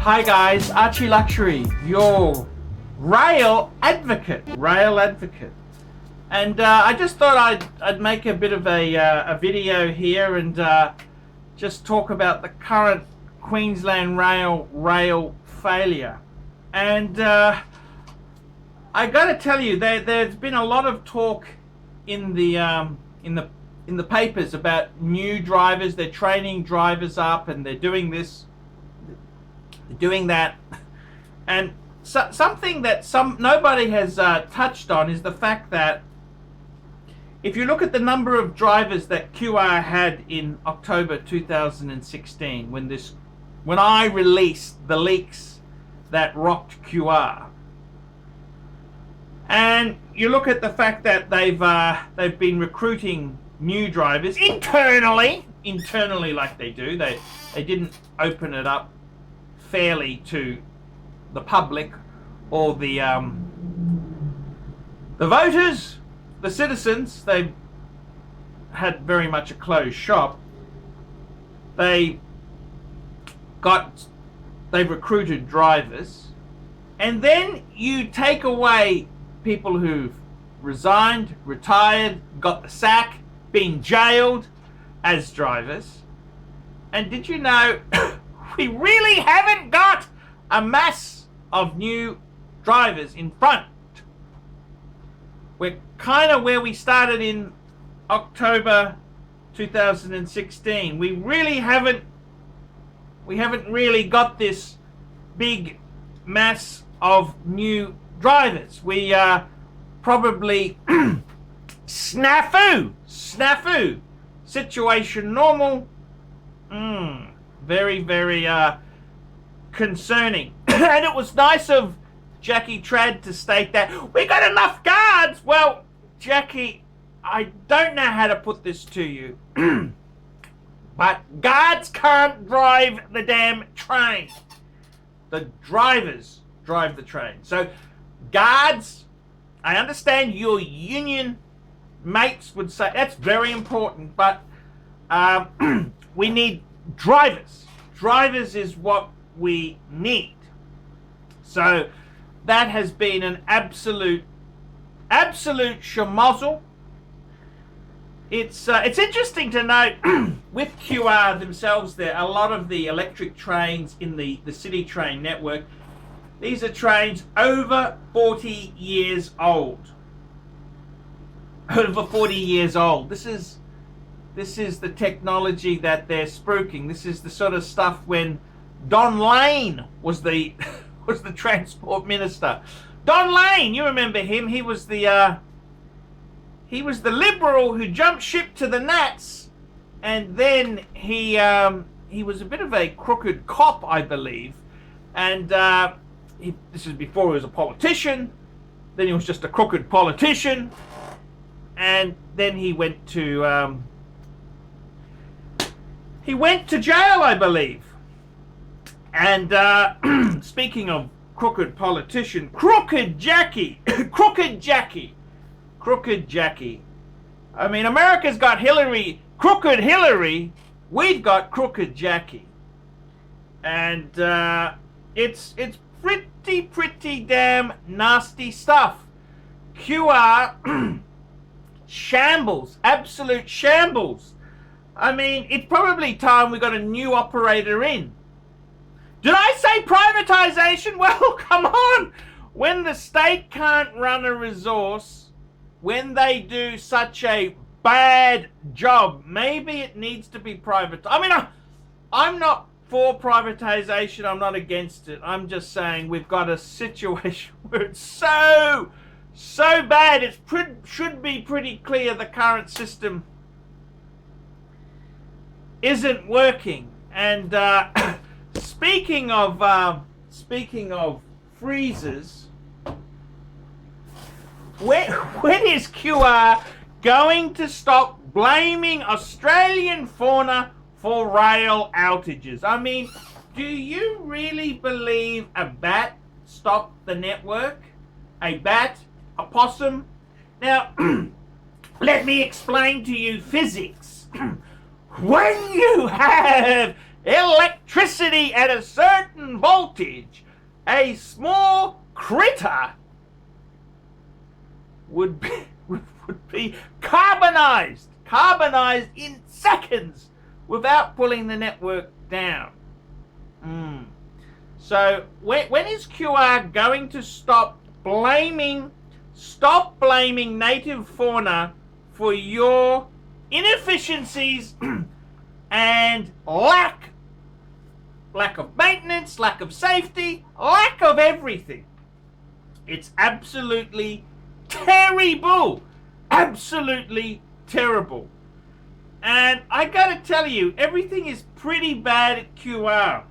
Hi guys, ArchieLuxury, your rail advocate, and I just thought I'd make a bit of a video here and just talk about the current Queensland rail failure. And I got to tell you, there's been a lot of talk in the papers about new drivers. They're training drivers up, and they're doing this, doing that, and something that nobody has touched on is the fact that if you look at the number of drivers that QR had in October 2016, when I released the leaks that rocked QR, and you look at the fact that they've been recruiting new drivers internally like they do. They didn't open it up fairly to the public or the voters, the citizens. They had very much a closed shop. They've recruited drivers, and then you take away people who've resigned, retired, got the sack, been jailed as drivers. And did you know we really haven't got a mass of new drivers in front? We're kind of where we started in October 2016. We haven't really got this big mass of new drivers. We probably snafu situation normal. Very concerning. And it was nice of Jackie Trad to state that we got enough guards. Well, Jackie, I don't know how to put this to you, but guards can't drive the damn train. The drivers drive the train. So guards, I understand your union mates would say that's very important, but we need drivers. Drivers is what we need. So that has been an absolute schmozzle. It's interesting to note with QR themselves, there a lot of the electric trains in the city train network, these are trains over 40 years old. Over 40 years old. This is the technology that they're spruiking. This is the sort of stuff when Don Lane was the transport minister. Don Lane, you remember him? He was the Liberal who jumped ship to the Nats, and then he was a bit of a crooked cop, I believe, and this is before he was a politician. Then he was just a crooked politician, and then he went to jail, I believe. And speaking of crooked politician, Crooked Jackie. I mean, America's got Hillary, Crooked Hillary. We've got Crooked Jackie, and it's pretty damn nasty stuff. QR shambles, absolute shambles. I mean, it's probably time we got a new operator in. Did I say privatization? Well, come on. When the state can't run a resource, when they do such a bad job, maybe it needs to be private. I mean, I'm not for privatization. I'm not against it. I'm just saying we've got a situation where it's so bad. It should be pretty clear the current system isn't working. And speaking of freezers, when is QR going to stop blaming Australian fauna for rail outages? I mean, do you really believe a bat stopped the network? A bat? A possum? Now, let me explain to you physics. When you have electricity at a certain voltage, a small critter would be carbonized in seconds without pulling the network down. So when is QR going to stop blaming native fauna for your inefficiencies and lack of maintenance, lack of safety, lack of everything? It's absolutely terrible. Absolutely terrible. And I gotta tell you, everything is pretty bad at QR.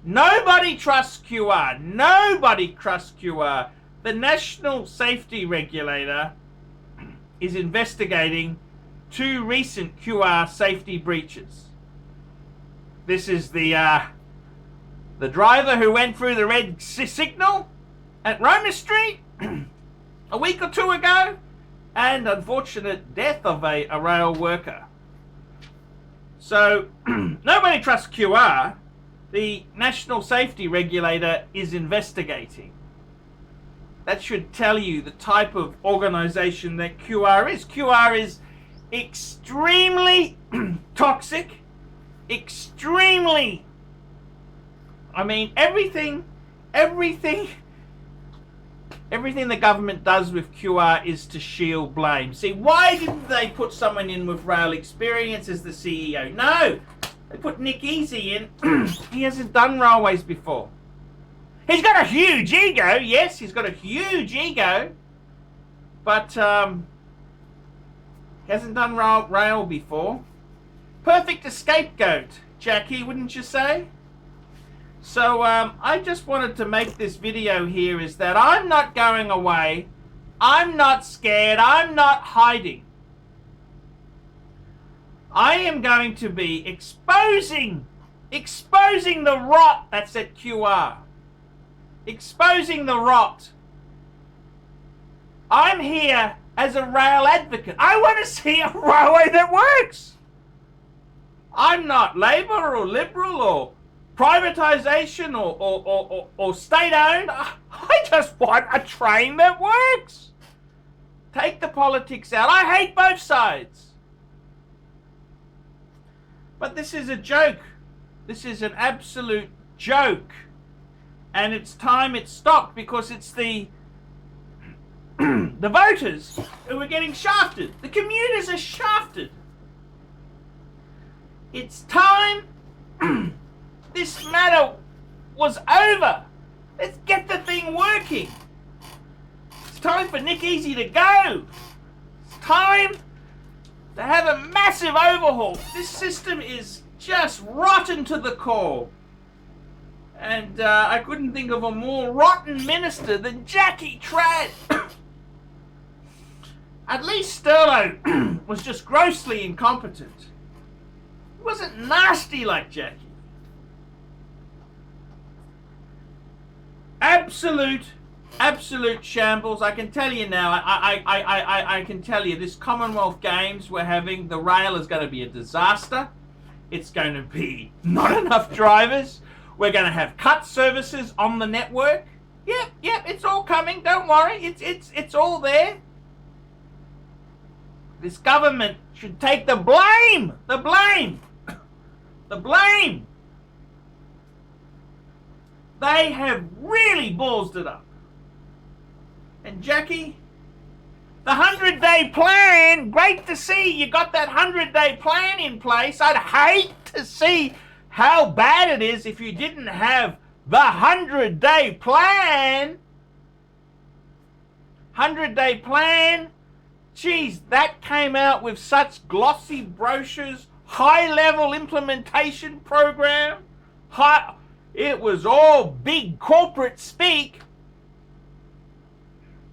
Nobody trusts QR. Nobody trusts QR. The National Safety Regulator is investigating 2 recent QR safety breaches. This is the driver who went through the red signal at Roma Street a week or 2 ago, and unfortunate death of a rail worker. So nobody trusts QR. The National Safety Regulator is investigating. That should tell you the type of organization that QR is. QR is extremely toxic, extremely, I mean, everything the government does with QR is to shield blame. See, why didn't they put someone in with rail experience as the CEO? No, they put Nick Easy in. He hasn't done railways before. He's got a huge ego, yes, he's got a huge ego, but he hasn't done rail before. Perfect a scapegoat, Jackie, wouldn't you say? So I just wanted to make this video here is that I'm not going away, I'm not scared, I'm not hiding. I am going to be exposing the rot that's at QR. Exposing the rot. I'm here as a rail advocate. I want to see a railway that works. I'm not Labour or Liberal or privatisation or state-owned. I just want a train that works. Take the politics out. I hate both sides. But this is a joke. This is an absolute joke. And it's time it stopped, because it's the voters who are getting shafted. The commuters are shafted. It's time this matter was over. Let's get the thing working. It's time for Nick Easy to go. It's time to have a massive overhaul. This system is just rotten to the core. And I couldn't think of a more rotten minister than Jackie Trad. At least Sterlo was just grossly incompetent. He wasn't nasty like Jackie. Absolute shambles. I can tell you now, I can tell you, this Commonwealth Games we're having, the rail is going to be a disaster. It's going to be not enough drivers. We're going to have cut services on the network. Yep, it's all coming. Don't worry. It's all there. This government should take the blame. The blame. They have really ballsed it up. And Jackie, the 100-day plan, great to see you got that 100-day plan in place. I'd hate to see how bad it is if you didn't have the 100-day plan. 100-day plan. Geez, that came out with such glossy brochures, high-level implementation program. It was all big corporate speak.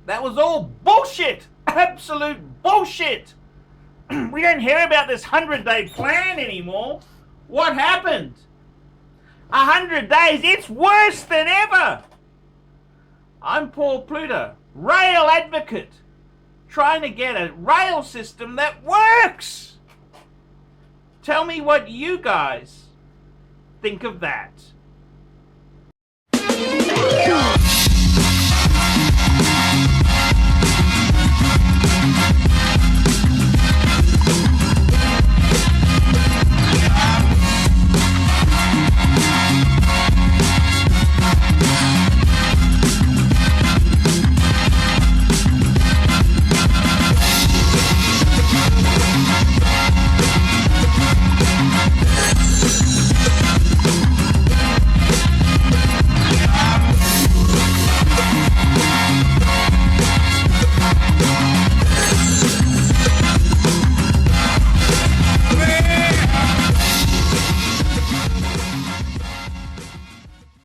That was all bullshit. Absolute bullshit. We don't hear about this 100-day plan anymore. What happened? 100 days, it's worse than ever. I'm Paul Pluter, rail advocate, trying to get a rail system that works. Tell me what you guys Think of that.